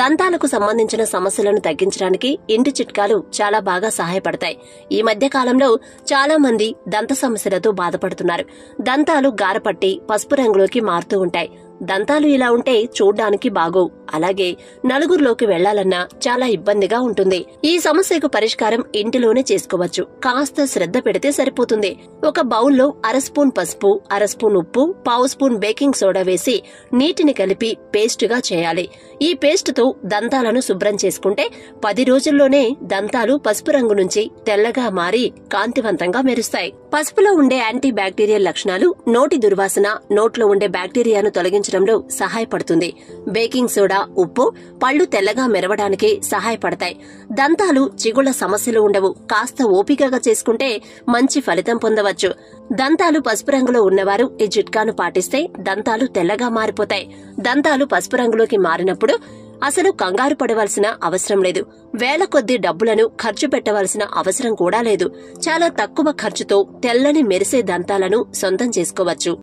దంతాలకు సంబంధించిన సమస్యలను తగ్గించడానికి ఇంటి చిట్కాలు చాలా బాగా సహాయపడతాయి. ఈ మధ్య కాలంలో చాలా మంది దంత సమస్యలతో బాధపడుతున్నారు. దంతాలు గారపట్టి పసుపు రంగులోకి మారుతూ ఉంటాయి. దంతాలు ఇలా ఉంటే చూడ్డానికి బాగోవు. అలాగే నలుగురిలోకి వెళ్లాలన్నా చాలా ఇబ్బందిగా ఉంటుంది. ఈ సమస్యకు పరిష్కారం ఇంటిలోనే చేసుకోవచ్చు. కాస్త శ్రద్ధ పెడితే సరిపోతుంది. ఒక బౌల్లో 1/2 స్పూన్ పసుపు, 1/2 స్పూన్ ఉప్పు, 1/2 స్పూన్ బేకింగ్ సోడా వేసి నీటిని కలిపి పేస్టుగా చేయాలి. ఈ పేస్టుతో దంతాలను శుభ్రం చేసుకుంటే 10 రోజుల్లోనే దంతాలు పసుపు రంగు నుంచి తెల్లగా మారి కాంతివంతంగా మెరుస్తాయి. పసుపులో ఉండే యాంటీ బ్యాక్టీరియల్ లక్షణాలు నోటి దుర్వాసన, నోట్లో ఉండే బ్యాక్టీరియాను తొలగించడంలో సహాయపడుతుంది. బేకింగ్ సోడా, ఉప్పు పళ్లు తెల్లగా మెరవడానికి సహాయపడతాయి. దంతాలు చిగుళ్ల సమస్యలు ఉండవు. కాస్త ఓపికగా చేసుకుంటే మంచి ఫలితం పొందవచ్చు. దంతాలు పసుపు రంగులో ఉన్నవారు ఈ చిట్కాను పాటిస్తే దంతాలు తెల్లగా మారిపోతాయి. దంతాలు పసుపు రంగులోకి మారినప్పుడు అసలు కంగారు పడవలసిన అవసరం లేదు. వేల కొద్దీ డబ్బులను ఖర్చు పెట్టవలసిన అవసరం కూడా లేదు. చాలా తక్కువ ఖర్చుతో తెల్లని మెరిసే దంతాలను సొంతం చేసుకోవచ్చు.